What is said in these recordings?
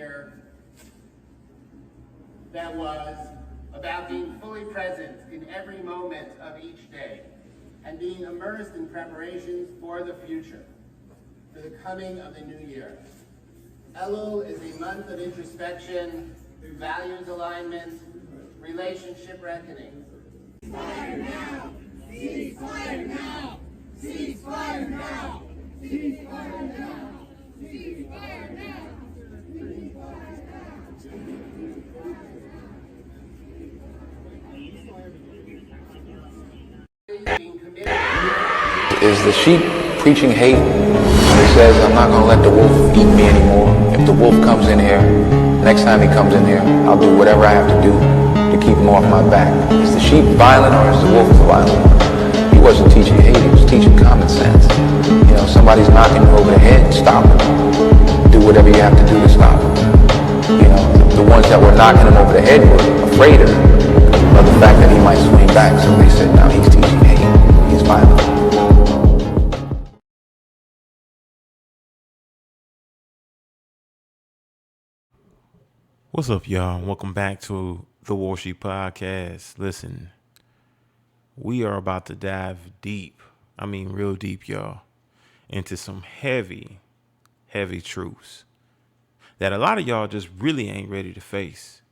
year that was about being fully present in every moment of each day and being immersed in preparations for the future, for the coming of the new year. Elul is a month of introspection, values alignment, relationship reckoning. Ceasefire now! Ceasefire now! Ceasefire now! Ceasefire now! Ceasefire now! Is the sheep preaching hate? He says, I'm not going to let the wolf eat me anymore. If the wolf comes in here, next time he comes in here, I'll do whatever I have to do to keep him off my back. Is the sheep violent or is the wolf the violent one? He wasn't teaching hate, he was teaching common sense. You know, somebody's knocking you over the head, stop him. Do whatever you have to do to stop him. You know, the ones that were knocking him over the head were afraid of the fact that he might swing back. So they said, now he's teaching hate, he's violent. What's up, y'all? Welcome back to the Worship Podcast. Listen, we are about to dive deep, I mean real deep, y'all, into some heavy truths that a lot of y'all just really ain't ready to face.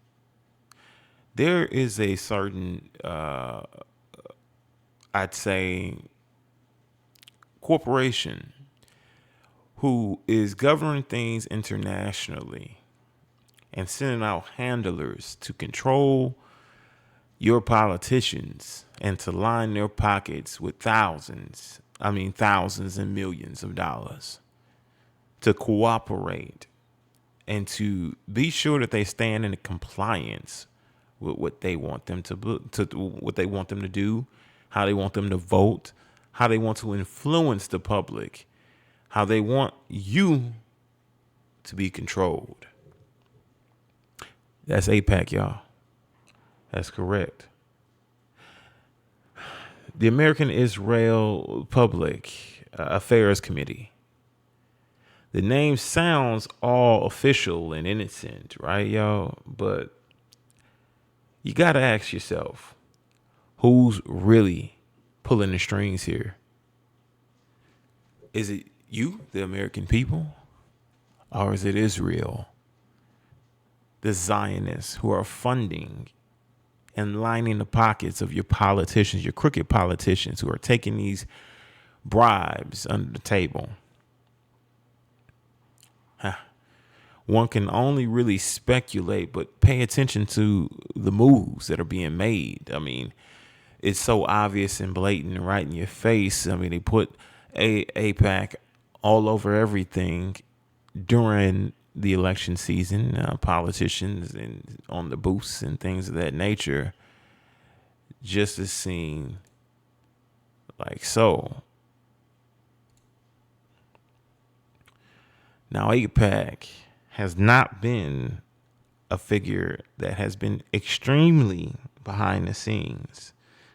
There is a certain, I'd say, corporation who is governing things internationally and sending out handlers to control your politicians and to line their pockets with thousands and millions of dollars to cooperate and to be sure that they stand in compliance with what they want them to what they want them to do, how they want them to vote, how they want to influence the public, how they want you to be controlled. That's AIPAC, y'all. That's correct. The American Israel Public Affairs Committee. The name sounds all official and innocent, right, y'all? But you got to ask yourself, who's really pulling the strings here? Is it you, the American people? Or is it Israel? The Zionists who are funding and lining the pockets of your politicians, your crooked politicians who are taking these bribes under the table. One can only really speculate, but pay attention to the moves that are being made. I mean, it's so obvious and blatant right in your face. I mean, they put AIPAC all over everything during the election season, politicians and on the booths and things of that nature, just as seen like so. Now, AIPAC has not been a figure that has been extremely behind the scenes.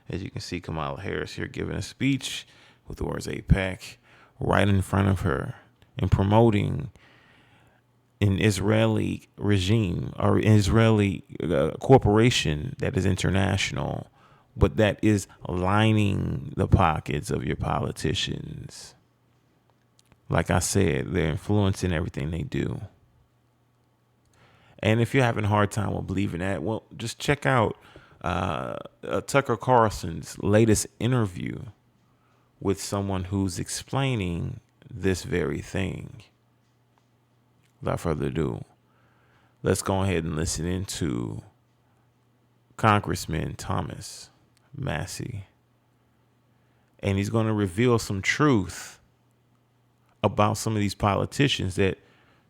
As you can see, Kamala Harris here giving a speech with the words AIPAC right in front of her and promoting an Israeli regime or an Israeli corporation that is international, but that is lining the pockets of your politicians. Like I said, they're influencing everything they do. And if you're having a hard time with believing that, well, just check out Tucker Carlson's latest interview with someone who's explaining this very thing. Without further ado, let's go ahead and listen into Congressman Thomas Massie. And he's going to reveal some truth about some of these politicians that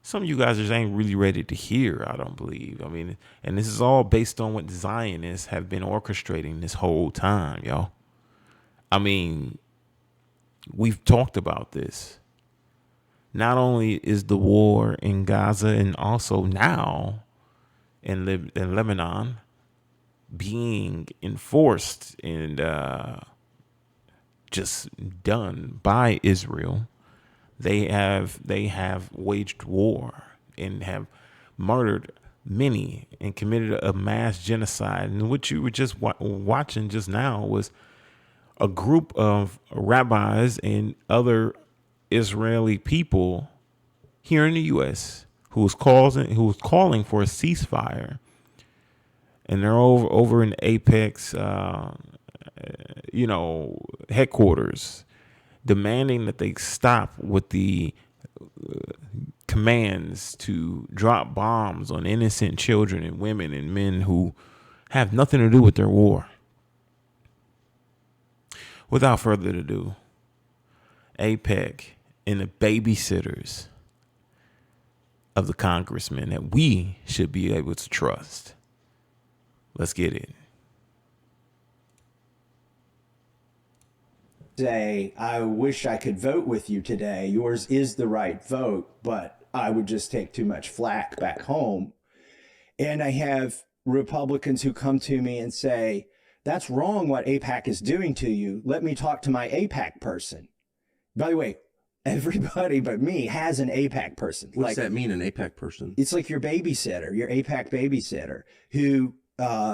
some of you guys just ain't really ready to hear, I don't believe. I mean, and this is all based on what Zionists have been orchestrating this whole time, y'all. I mean, we've talked about this. Not only is the war in Gaza and also now in Lebanon being enforced and just done by Israel, they have waged war and have murdered many and committed a mass genocide. And what you were just watching just now was a group of rabbis and other Israeli people here in the U.S. who was calling for a ceasefire, and they're over in AIPAC's headquarters, demanding that they stop with the commands to drop bombs on innocent children and women and men who have nothing to do with their war. Without further ado, AIPAC and the babysitters of the congressman that we should be able to trust. Let's get it. Say, I wish I could vote with you today. Yours is the right vote, but I would just take too much flack back home. And I have Republicans who come to me and say, that's wrong what AIPAC is doing to you. Let me talk to my AIPAC person. By the way, everybody but me has an AIPAC person. What does that mean, an AIPAC person? It's like your babysitter, your AIPAC babysitter, who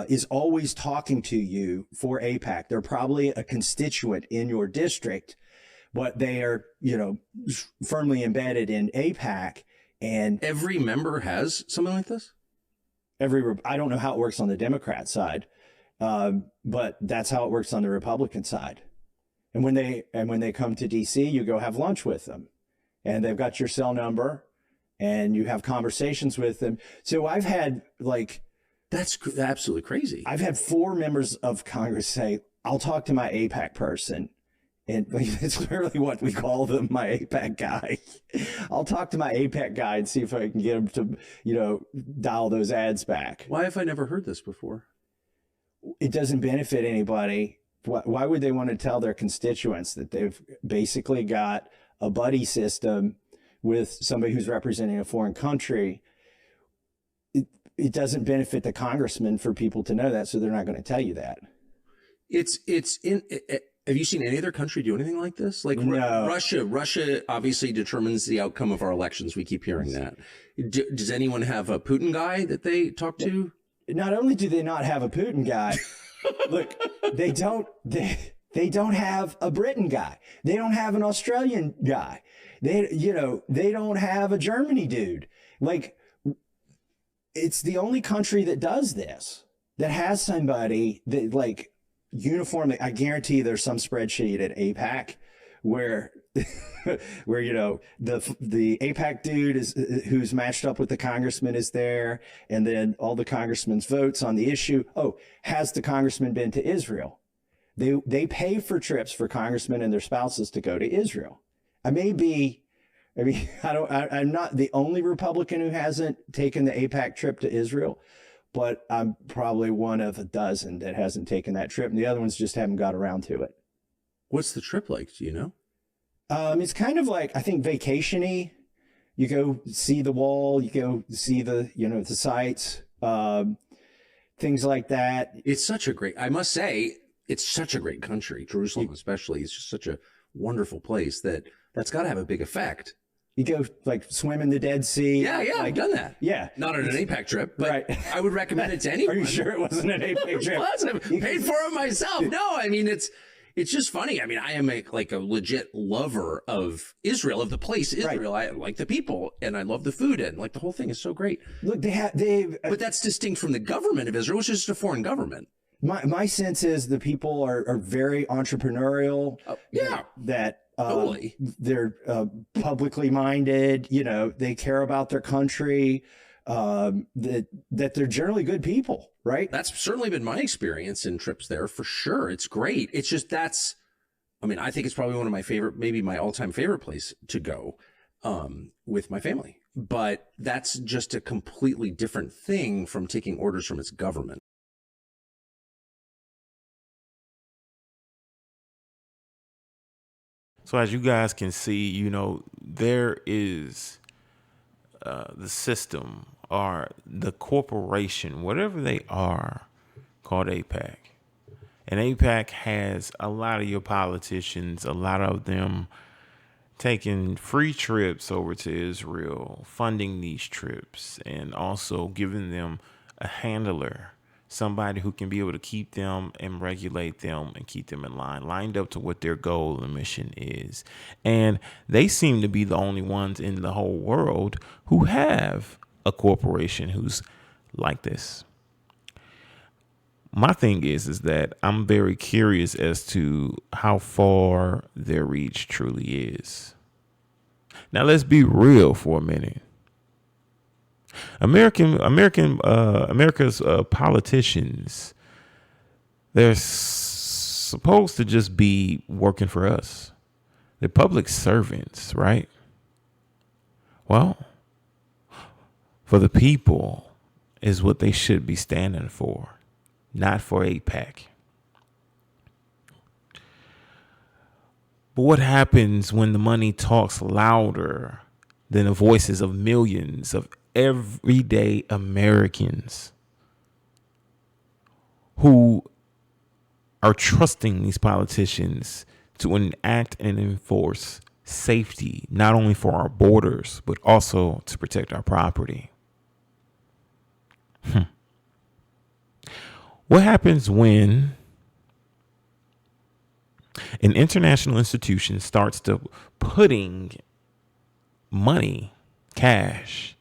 is always talking to you for AIPAC. They're probably a constituent in your district, but they are, firmly embedded in AIPAC. And every member has something like this? I don't know how it works on the Democrat side, but that's how it works on the Republican side. And when they come to DC, you go have lunch with them, and they've got your cell number, and you have conversations with them. So I've had that's absolutely crazy. I've had 4 members of Congress say, I'll talk to my AIPAC person. And it's literally what we call them, my AIPAC guy. I'll talk to my AIPAC guy and see if I can get him to, dial those ads back. Why have I never heard this before? It doesn't benefit anybody. Why would they want to tell their constituents that they've basically got a buddy system with somebody who's representing a foreign country? It doesn't benefit the congressman for people to know that, so they're not going to tell you that. Have you seen any other country do anything like this? Like no. Russia obviously determines the outcome of our elections. We keep hearing that. Does anyone have a Putin guy that they talk to? Not only do they not have a Putin guy, look, they don't have a Britain guy. They don't have an Australian guy. They don't have a Germany dude. It's the only country that does this, that has somebody that uniformly. I guarantee there's some spreadsheet at AIPAC where the AIPAC dude who's matched up with the congressman is there, and then all the congressman's votes on the issue. Oh, has the congressman been to Israel? They pay for trips for congressmen and their spouses to go to Israel. I'm not the only Republican who hasn't taken the AIPAC trip to Israel, but I'm probably one of a dozen that hasn't taken that trip, and the other ones just haven't got around to it. What's the trip like? Do you know? It's kind of like, I think, vacation-y. You go see the wall, you go see the sites, things like that. I must say, it's such a great country. Jerusalem especially is just such a wonderful place that's got to have a big effect. You go swim in the Dead Sea. Yeah, I've done that. Yeah. Not on an AIPAC trip, but right. I would recommend it to anyone. Are you sure it wasn't an AIPAC trip? It wasn't. Paid for it myself. No, I mean, it's just funny. I mean, I am a legit lover of Israel, of the place Israel. Right. I like the people, and I love the food, and the whole thing is so great. Look, but that's distinct from the government of Israel, which is just a foreign government. My sense is the people are very entrepreneurial. Totally. They're publicly minded. They care about their country. That they're generally good people, right? That's certainly been my experience in trips there, for sure. It's great. It's just I think it's probably one of my favorite, maybe my all-time favorite place to go with my family. But that's just a completely different thing from taking orders from its government. So as you guys can see, there is the system or the corporation, whatever they are, called AIPAC. And AIPAC has a lot of your politicians, a lot of them taking free trips over to Israel, funding these trips, and also giving them a handler, somebody who can be able to keep them and regulate them and keep them in line, lined up to what their goal and mission is. And they seem to be the only ones in the whole world who have a corporation who's like this. My thing is that I'm very curious as to how far their reach truly is. Now let's be real for a minute. America's politicians, they're supposed to just be working for us. They're public servants, right? Well, for the people is what they should be standing for, not for AIPAC. But what happens when the money talks louder than the voices of millions of everyday Americans who are trusting these politicians to enact and enforce safety, not only for our borders, but also to protect our property? What happens when an international institution starts to putting money, cash,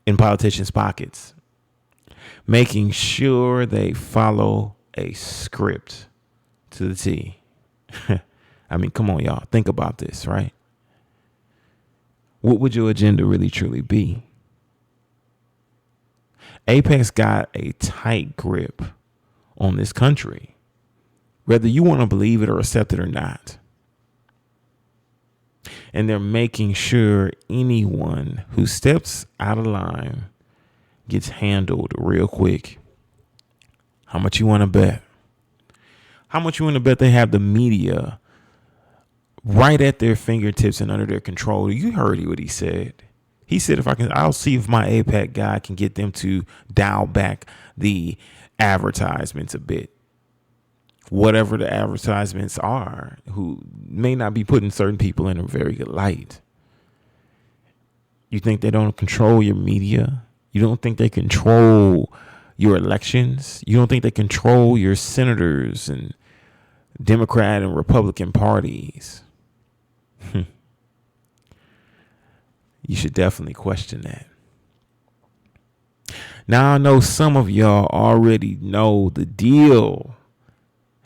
in politicians' pockets, making sure they follow a script to the T? I mean, come on, y'all. Think about this, right? What would your agenda really truly be? AIPAC's got a tight grip on this country, whether you want to believe it or accept it or not. And they're making sure anyone who steps out of line gets handled real quick. How much you want to bet? How much you want to bet they have the media right at their fingertips and under their control? You heard what he said. He said, I'll see if my AIPAC guy can get them to dial back the advertisements a bit. Whatever the advertisements are, who may not be putting certain people in a very good light. You think they don't control your media? You don't think they control your elections? You don't think they control your senators and Democrat and Republican parties? You should definitely question that. Now, I know some of y'all already know the deal,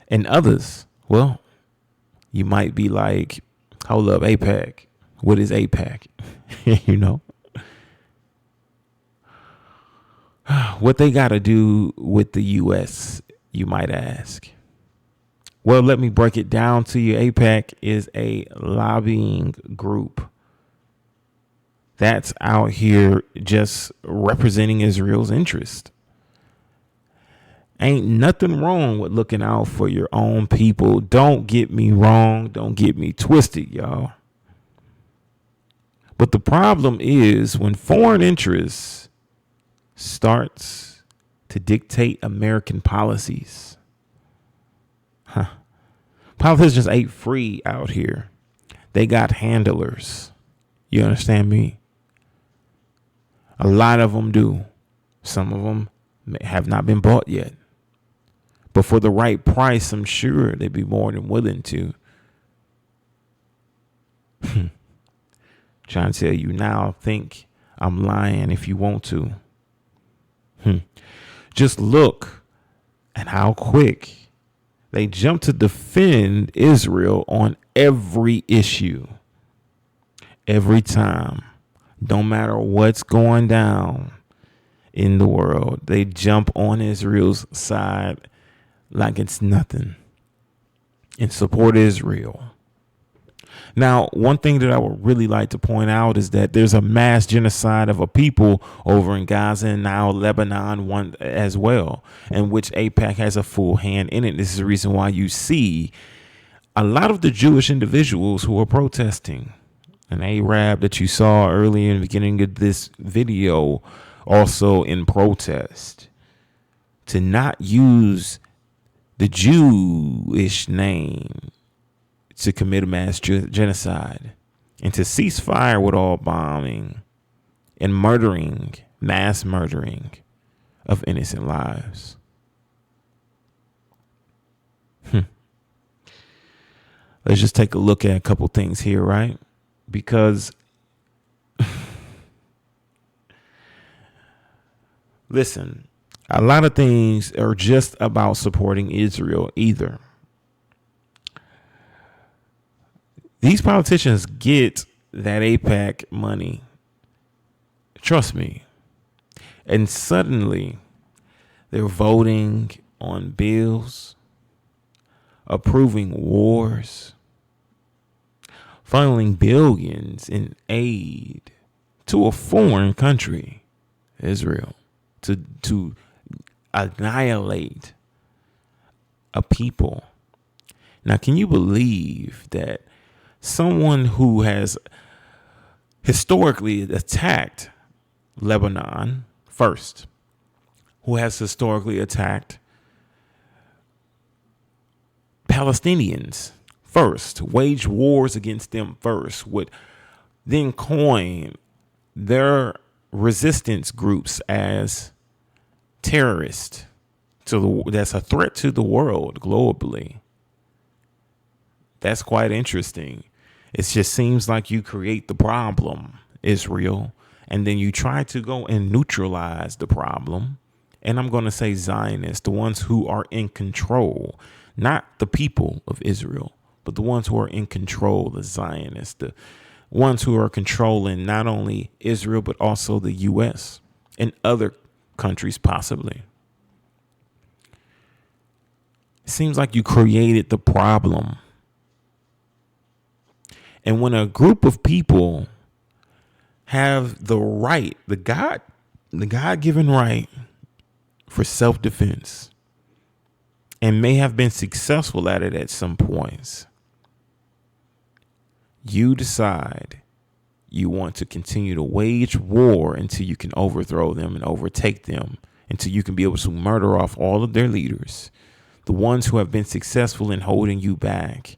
and others, well, you might be like, hold up, AIPAC. What is AIPAC? You know? What they got to do with the U.S., you might ask. Well, let me break it down to you. AIPAC is a lobbying group that's out here just representing Israel's interest. Ain't nothing wrong with looking out for your own people. Don't get me wrong. Don't get me twisted, y'all. But the problem is when foreign interests starts to dictate American policies. Politicians ain't free out here. They got handlers. You understand me? A lot of them do. Some of them have not been bought yet. But for the right price, I'm sure they'd be more than willing to. Trying to tell you now, think I'm lying if you want to. Just look at how quick they jump to defend Israel on every issue. Every time. No matter what's going down in the world, they jump on Israel's side like it's nothing and support Israel. Now, one thing that I would really like to point out is that there's a mass genocide of a people over in Gaza and now Lebanon one as well, in which AIPAC has a full hand in it. This is the reason why you see a lot of the Jewish individuals who are protesting. An Arab that you saw early in the beginning of this video also in protest to not use the Jewish name to commit a mass genocide. and to cease fire with all bombing and mass murdering of innocent lives. Let's just take a look at a couple things here, right? Because listen, a lot of things are just about supporting Israel either. These politicians get that AIPAC money. Trust me. And suddenly they're voting on bills, approving wars, funneling billions in aid to a foreign country, Israel, to annihilate a people. Now, can you believe that someone who has historically attacked Lebanon first, who has historically attacked Palestinians first, waged wars against them first, would then coin their resistance groups as terrorists that's a threat to the world globally? That's quite interesting. It just seems like you create the problem, Israel, and then you try to go and neutralize the problem. And I'm going to say Zionists, the ones who are in control, not the people of Israel, but the ones who are in control, the Zionists, the ones who are controlling not only Israel, but also the U.S. and other countries possibly. It seems like you created the problem. And when a group of people have the right, the God-given right for self-defense, and may have been successful at it at some points, you decide you want to continue to wage war until you can overthrow them and overtake them, until you can be able to murder off all of their leaders, the ones who have been successful in holding you back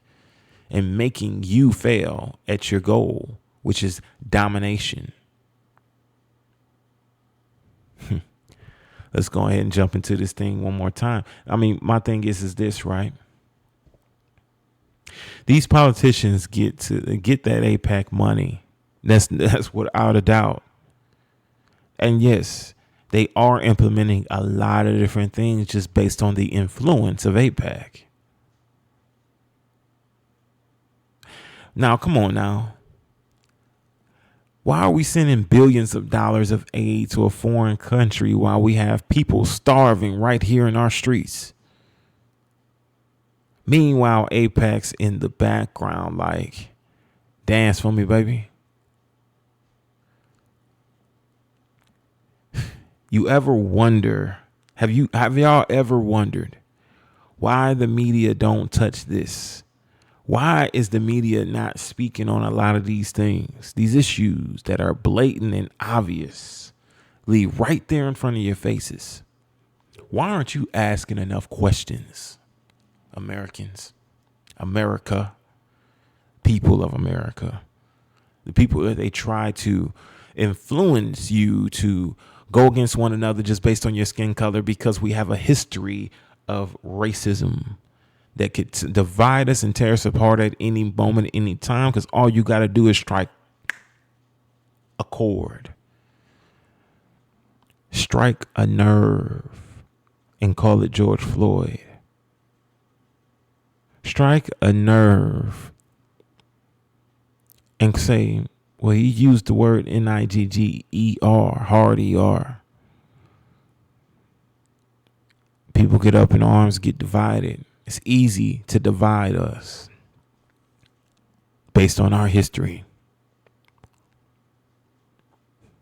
and making you fail at your goal, which is domination. Let's go ahead and jump into this thing one more time. I mean, my thing is this, right? These politicians get that AIPAC money. That's without a doubt. And yes, they are implementing a lot of different things just based on the influence of AIPAC. Now, come on now. Why are we sending billions of dollars of aid to a foreign country while we have people starving right here in our streets? Meanwhile, AIPAC's in the background like, dance for me, baby. You ever wonder, have y'all ever wondered why the media don't touch this? Why is the media not speaking on a lot of these things, these issues that are blatant and obviously right there in front of your faces? Why aren't you asking enough questions, Americans, America, people of America, the people that they try to influence you to go against one another just based on your skin color because we have a history of racism that could divide us and tear us apart at any moment, any time, because all you got to do is strike a chord, strike a nerve, and call it George Floyd. Strike a nerve and say, well, he used the word Nigger, hard ER. People get up in arms, get divided. It's easy to divide us based on our history.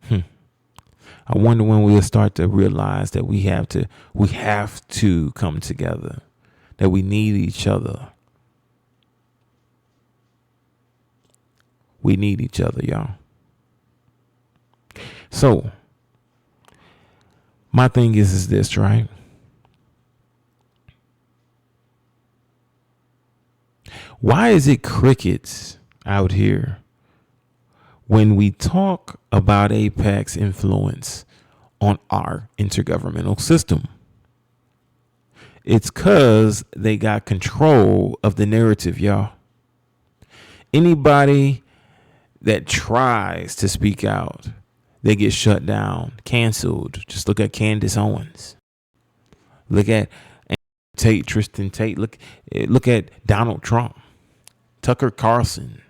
I wonder when we'll start to realize that we have to come together, that we need each other. We need each other, y'all. So, my thing is this, right? Why is it crickets out here when we talk about AIPAC's influence on our intergovernmental system, it's because they got control of the narrative, y'all. Anybody that tries to speak out, they get shut down, canceled. Just look at Candace Owens. Look at Tristan Tate. Look at Donald Trump, Tucker Carlson.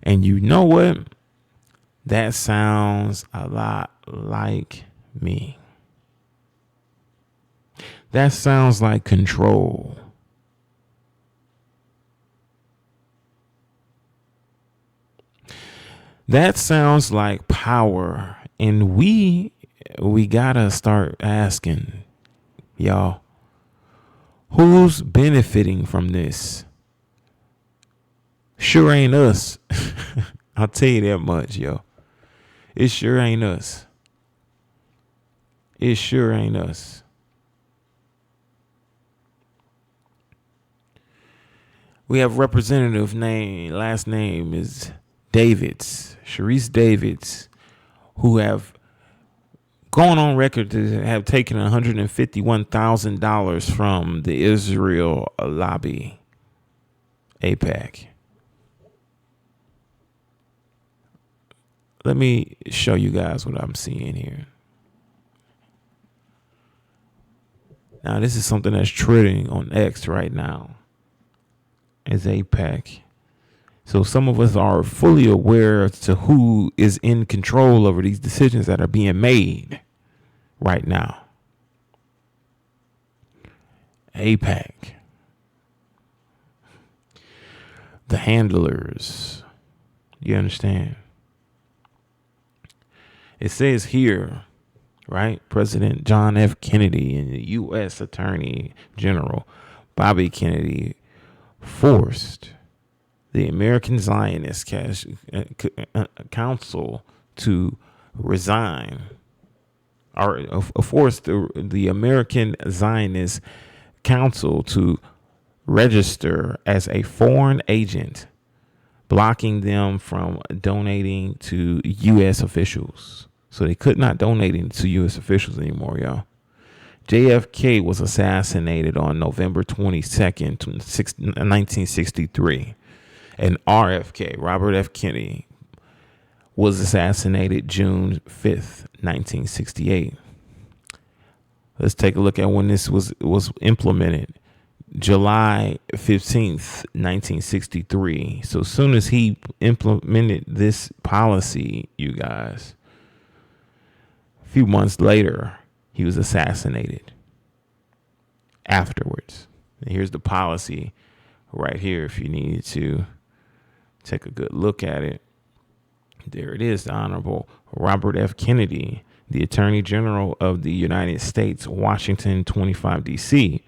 And you know what? That sounds a lot like me. That sounds like control. That sounds like power. And we gotta start asking, y'all, who's benefiting from this? Sure ain't us. I'll tell you that much, yo. It sure ain't us. It sure ain't us. We have representative name, last name is Davids, Sharice Davids, who have gone on record to have taken $151,000 from the Israel lobby, AIPAC. Let me show you guys what I'm seeing here. Now, this is something that's trending on X right now as AIPAC. So some of us are fully aware as to who is in control over these decisions that are being made right now. AIPAC. The handlers. You understand? It says here, right? President John F. Kennedy and the U.S. Attorney General Bobby Kennedy forced the American Zionist Council to resign, or forced the American Zionist Council to register as a foreign agent, blocking them from donating to U.S. officials. So they could not donate to U.S. officials anymore, y'all. JFK was assassinated on November 22nd, 1963. And RFK, Robert F. Kennedy, was assassinated June 5th, 1968. Let's take a look at when this was implemented. July 15th, 1963. So as soon as he implemented this policy, you guys, a few months later, he was assassinated afterwards. And here's the policy right here if you need to take a good look at it. There it is, the Honorable Robert F. Kennedy, the Attorney General of the United States, Washington, 25 D.C.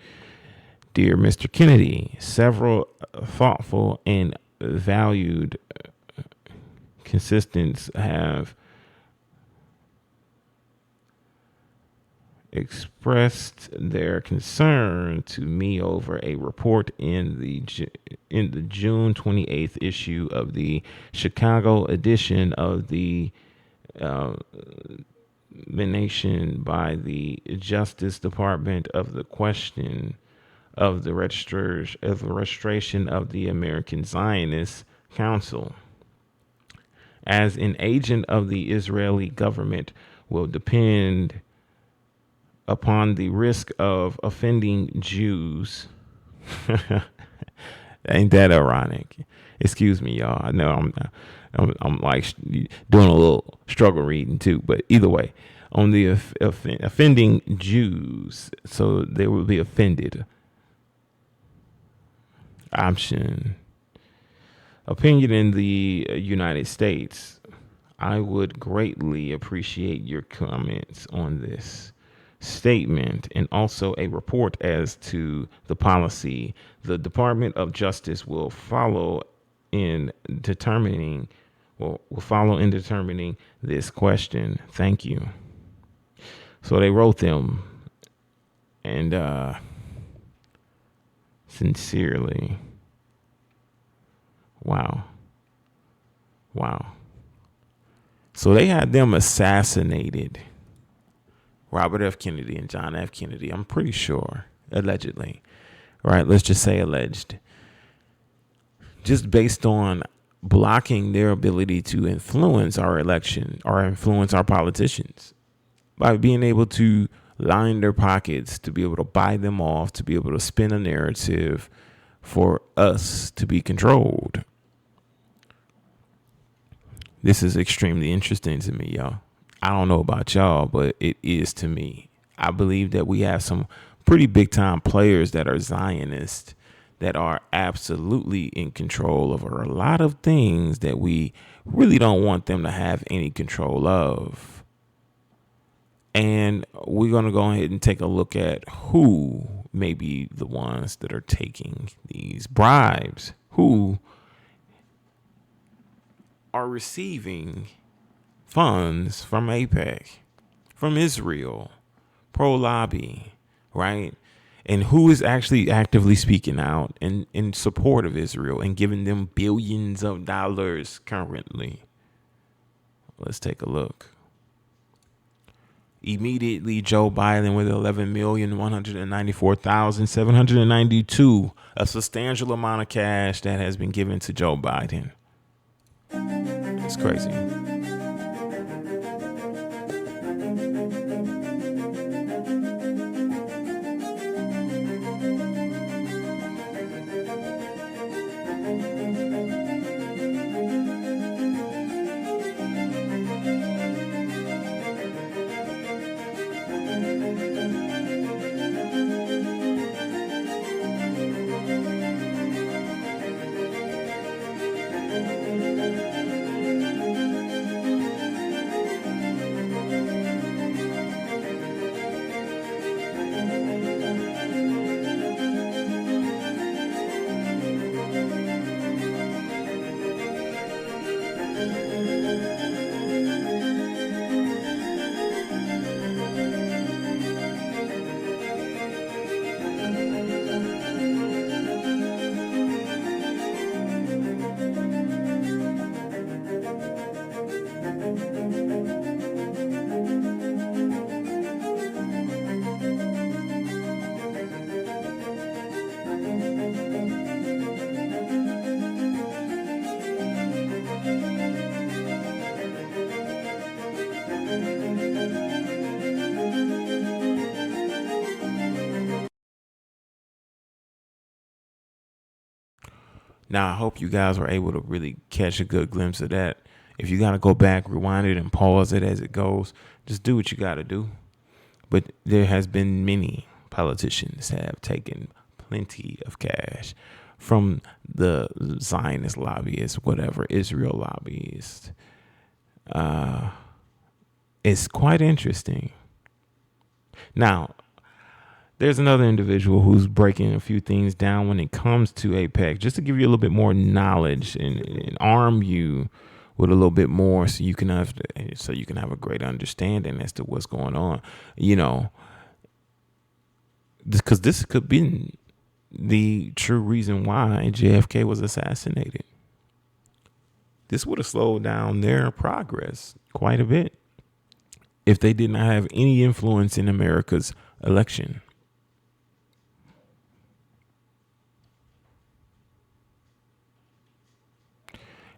Dear Mr. Kennedy, several thoughtful and valued constituents have expressed their concern to me over a report in the June 28th issue of the Chicago edition of the Nation by the Justice Department of the question of the registration of the American Zionist Council as an agent of the Israeli government will depend upon the risk of offending Jews. Ain't that ironic? Excuse me, y'all. I know I'm like doing a little struggle reading too, but either way, on the offending Jews, so they will be offended. Option. Opinion in the United States. I would greatly appreciate your comments on this statement and also a report as to the policy the Department of Justice will follow in determining this question. Thank you. So they wrote them, and sincerely, Wow. Wow. So they had them assassinated. Robert F. Kennedy and John F. Kennedy, I'm pretty sure, allegedly. Right? Let's just say alleged. Just based on blocking their ability to influence our election or influence our politicians by being able to line their pockets, to be able to buy them off, to be able to spin a narrative for us to be controlled. This is extremely interesting to me, y'all. I don't know about y'all, but it is to me. I believe that we have some pretty big time players that are Zionists that are absolutely in control over a lot of things that we really don't want them to have any control of. And we're going to go ahead and take a look at who may be the ones that are taking these bribes, who are receiving funds from AIPAC, from Israel, pro lobby, right? And who is actually actively speaking out in support of Israel and giving them billions of dollars currently. Let's take a look. Immediately, Joe Biden with 11,194,792, a substantial amount of cash that has been given to Joe Biden. It's crazy. Now, I hope you guys were able to really catch a good glimpse of that. If you got to go back, rewind it, and pause it as it goes, just do what you got to do. But there has been many politicians that have taken plenty of cash from the Zionist lobbyists, whatever, Israel lobbyists. It's quite interesting. Now, there's another individual who's breaking a few things down when it comes to AIPAC, just to give you a little bit more knowledge and arm you with a little bit more, so you can have a great understanding as to what's going on. You know, because this could be the true reason why JFK was assassinated. This would have slowed down their progress quite a bit if they did not have any influence in America's election.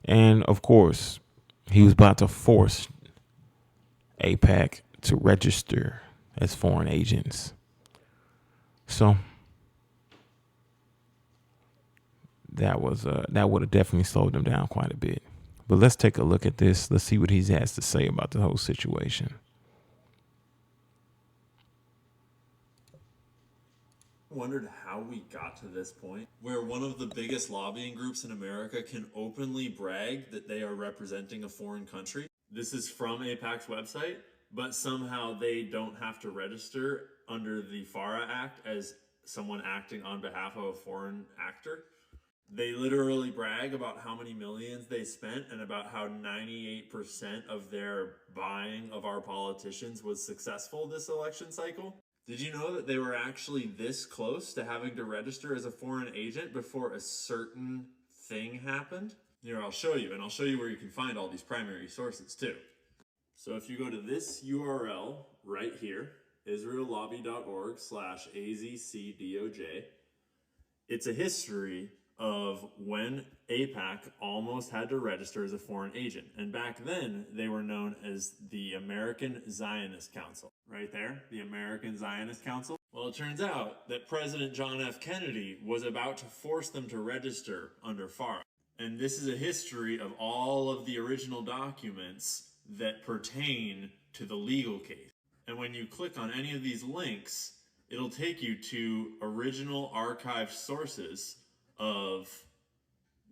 And of course, he was about to force AIPAC to register as foreign agents. So that would have definitely slowed them down quite a bit. But let's take a look at this. Let's see what he has to say about the whole situation. Wondered how we got to this point where one of the biggest lobbying groups in America can openly brag that they are representing a foreign country. This is from AIPAC's website, but somehow they don't have to register under the FARA Act as someone acting on behalf of a foreign actor. They literally brag about how many millions they spent and about how 98% of their buying of our politicians was successful this election cycle. Did you know that they were actually this close to having to register as a foreign agent before a certain thing happened. Here, I'll show you, and I'll show you where you can find all these primary sources too. So if you go to this URL right here, israellobby.org/AZCDOJ, it's a history of when AIPAC almost had to register as a foreign agent. And back then, they were known as the American Zionist Council. Right there, the American Zionist Council. Well, it turns out that President John F. Kennedy was about to force them to register under FARA. And this is a history of all of the original documents that pertain to the legal case. And when you click on any of these links, it'll take you to original archived sources of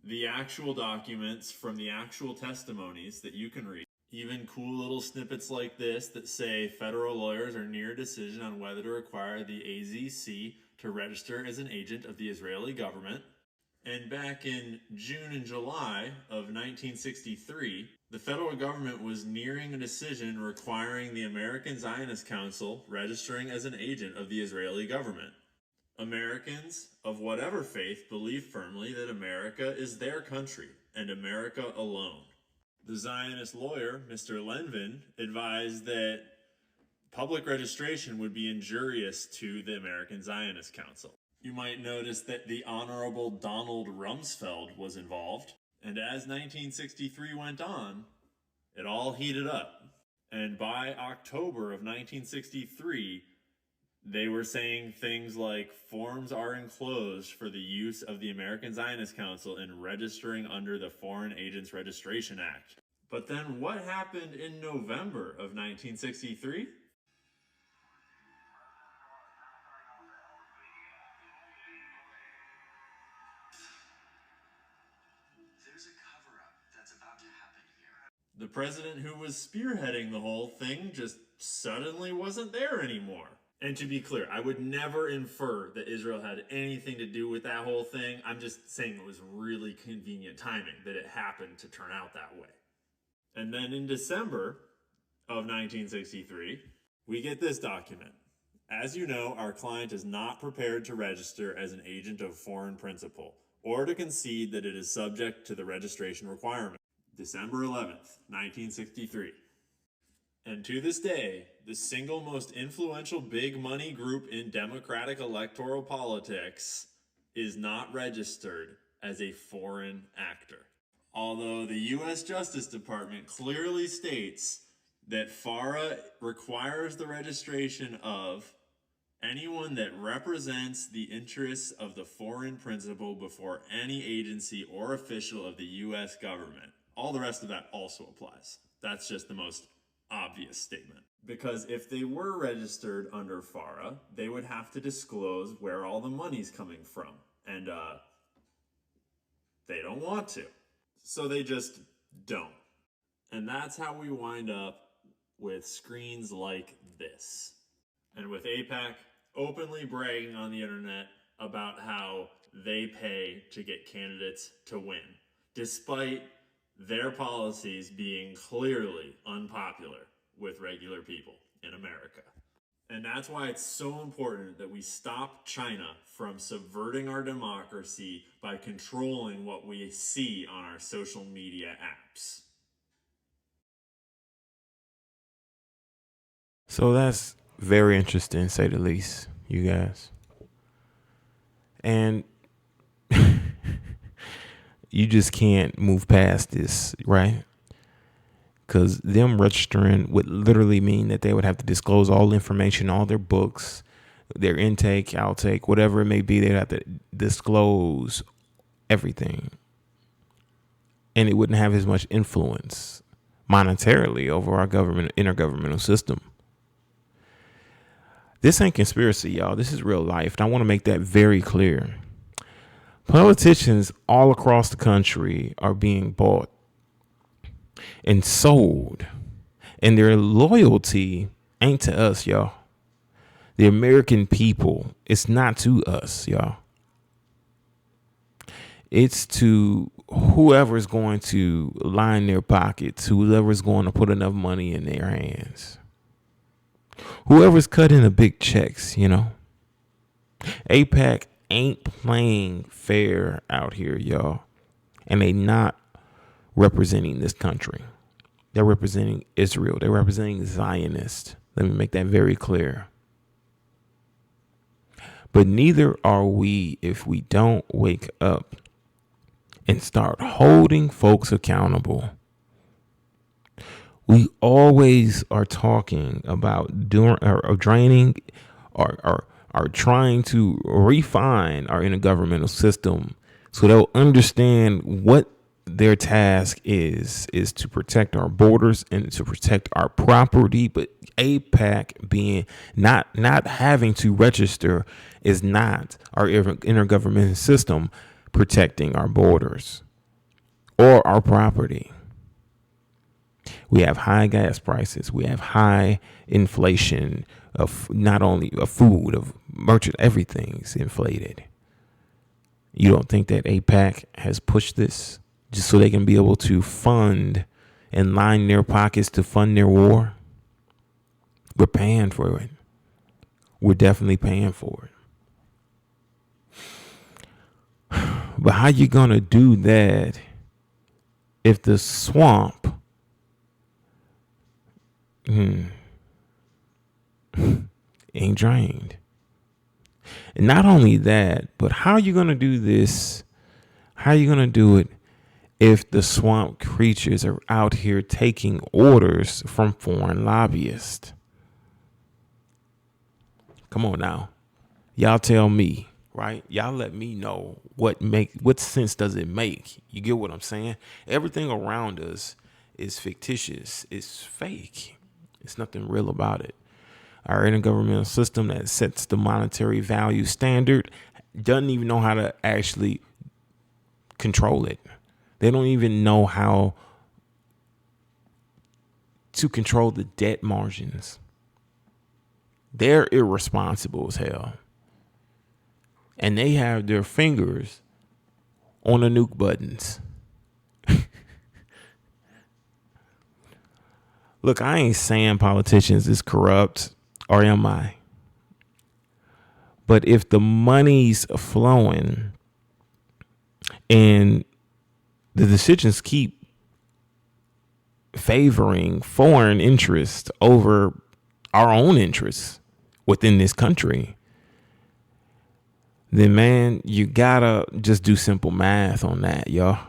the actual documents from the actual testimonies that you can read. Even cool little snippets like this that say federal lawyers are near a decision on whether to require the AZC to register as an agent of the Israeli government. And back in June and July of 1963, the federal government was nearing a decision requiring the American Zionist Council registering as an agent of the Israeli government. Americans of whatever faith believe firmly that America is their country and America alone. The Zionist lawyer, Mr. Lenvin, advised that public registration would be injurious to the American Zionist Council. You might notice that the Honorable Donald Rumsfeld was involved. And as 1963 went on, it all heated up. And by October of 1963, they were saying things like forms are enclosed for the use of the American Zionist Council in registering under the Foreign Agents Registration Act. But then what happened in November of 1963? The president who was spearheading the whole thing just suddenly wasn't there anymore. And to be clear, I would never infer that Israel had anything to do with that whole thing. I'm just saying it was really convenient timing that it happened to turn out that way. And then in December of 1963, we get this document. As you know, our client is not prepared to register as an agent of foreign principal or to concede that it is subject to the registration requirement. December 11th, 1963. And to this day, the single most influential big money group in Democratic electoral politics is not registered as a foreign actor. Although the U.S. Justice Department clearly states that FARA requires the registration of anyone that represents the interests of the foreign principal before any agency or official of the U.S. government. All the rest of that also applies. That's just the most obvious statement. Because if they were registered under FARA, they would have to disclose where all the money's coming from. And they don't want to. So they just don't. And that's how we wind up with screens like this. And with AIPAC openly bragging on the internet about how they pay to get candidates to win, despite their policies being clearly unpopular with regular people in America. And that's why it's so important that we stop China from subverting our democracy by controlling what we see on our social media apps. So that's very interesting, to say the least, you guys. And you just can't move past this, right? Because them registering would literally mean that they would have to disclose all information, all their books, their intake, outtake, whatever it may be. They'd have to disclose everything. And it wouldn't have as much influence monetarily over our government, intergovernmental system. This ain't conspiracy, y'all. This is real life. And I want to make that very clear. Politicians all across the country are being bought and sold, and their loyalty ain't to us, y'all. The American people, it's not to us, y'all. It's to whoever's going to line their pockets, whoever's going to put enough money in their hands, whoever's cutting the big checks, you know. AIPAC ain't playing fair out here, y'all. and they not representing this country. They're representing Israel. They're representing Zionists. Let me make that very clear. But neither are we if we don't wake up and start holding folks accountable. We always are talking about draining or trying to refine our intergovernmental system so they'll understand what their task is to protect our borders and to protect our property. But AIPAC being not having to register is not our intergovernmental system protecting our borders or our property. We have high gas prices. We have high inflation of not only of food, of merchant, everything's inflated. You don't think that AIPAC has pushed this just so they can be able to fund and line their pockets to fund their war? We're paying for it. We're definitely paying for it. But how you gonna do that if the swamp ain't drained? And not only that, but how are you going to do this? How are you going to do it if the swamp creatures are out here taking orders from foreign lobbyists? Come on now. Y'all tell me, right? Y'all let me know what sense does it make? You get what I'm saying? Everything around us is fictitious. It's fake. It's nothing real about it. Our intergovernmental system that sets the monetary value standard doesn't even know how to actually control it. They don't even know how to control the debt margins. They're irresponsible as hell. And they have their fingers on the nuke buttons. Look, I ain't saying politicians is corrupt, or am I? But if the money's flowing and the decisions keep favoring foreign interest over our own interests within this country, then man, you gotta just do simple math on that, y'all.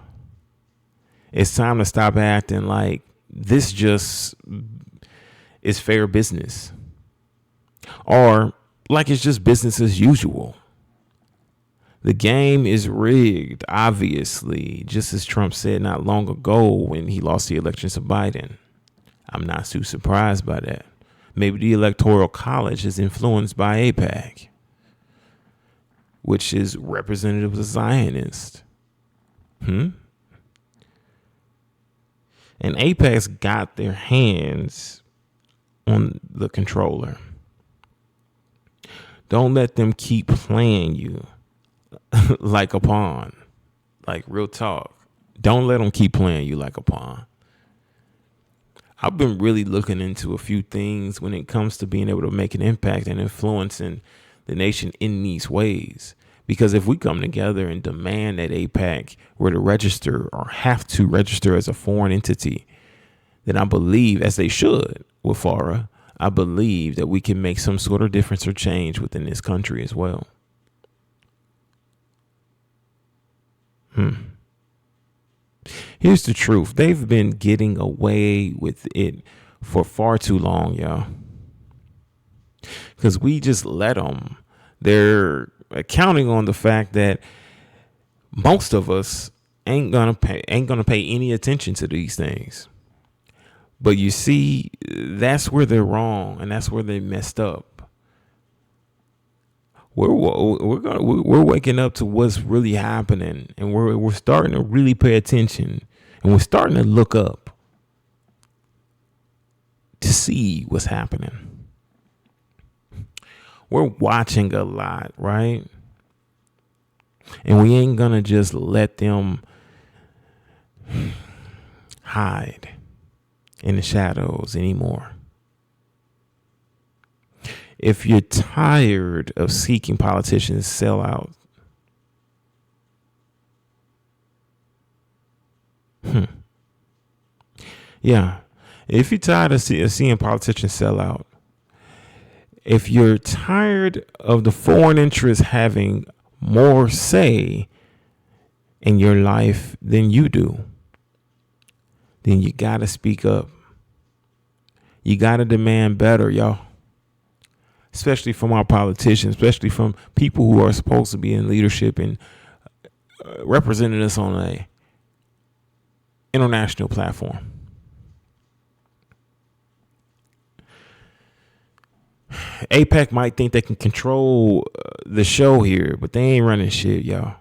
It's time to stop acting like this just is fair business, or like it's just business as usual. The game is rigged, obviously, just as Trump said not long ago when he lost the election to Biden. I'm not too surprised by that. Maybe the Electoral College is influenced by AIPAC, which is representative of Zionists. And AIPAC's got their hands on the controller. Don't let them keep playing you like a pawn. Like, real talk. Don't let them keep playing you like a pawn. I've been really looking into a few things when it comes to being able to make an impact and influencing the nation in these ways. Because if we come together and demand that AIPAC were to register or have to register as a foreign entity, then I believe, as they should with FARA, I believe that we can make some sort of difference or change within this country as well. Here's the truth. They've been getting away with it for far too long, y'all. Because we just let them. They're accounting on the fact that most of us ain't gonna pay any attention to these things. But you see, that's where they're wrong, and that's where they messed up. We're waking up to what's really happening, and we're starting to really pay attention, and we're starting to look up to see what's happening. We're watching a lot, right? And we ain't gonna just let them hide in the shadows anymore. If you're tired of seeking politicians sell out, Yeah. If you're tired of seeing politicians sell out, if you're tired of the foreign interests having more say in your life than you do, then you got to speak up. You got to demand better, y'all. Especially from our politicians, especially from people who are supposed to be in leadership and representing us on a international platform. AIPAC might think they can control the show here, but they ain't running shit, y'all.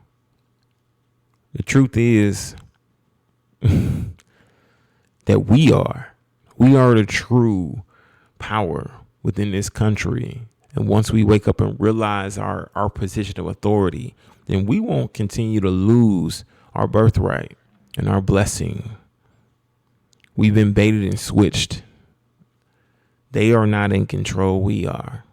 The truth is that we are the true power within this country. And once we wake up and realize our position of authority, then we won't continue to lose our birthright and our blessing. We've been baited and switched. They are not in control. We are.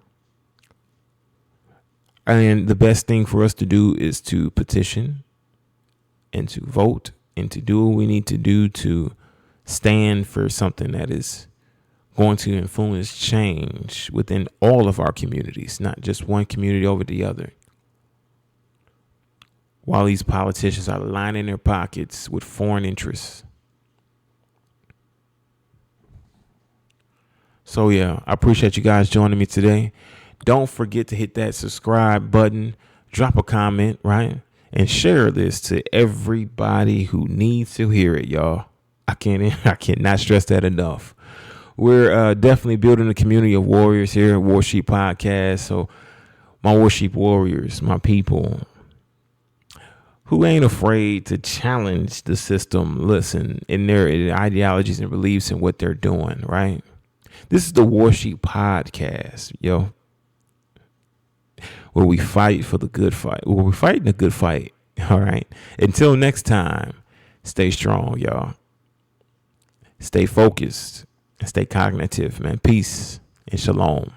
And the best thing for us to do is to petition and to vote and to do what we need to do to stand for something that is going to influence change within all of our communities, not just one community over the other. While these politicians are lining their pockets with foreign interests. So yeah, I appreciate you guys joining me today. Don't forget to hit that subscribe button, drop a comment, right? And share this to everybody who needs to hear it, y'all. I cannot stress that enough. We're definitely building a community of warriors here at War Sheep Podcast. So my War Sheep warriors, my people who ain't afraid to challenge the system, listen, in their ideologies and beliefs and what they're doing, right? This is the War Sheep Podcast, yo, where we fight for the good fight, where we're fighting the good fight. All right. Until next time, stay strong, y'all. Stay focused and stay cognitive, man. Peace and shalom.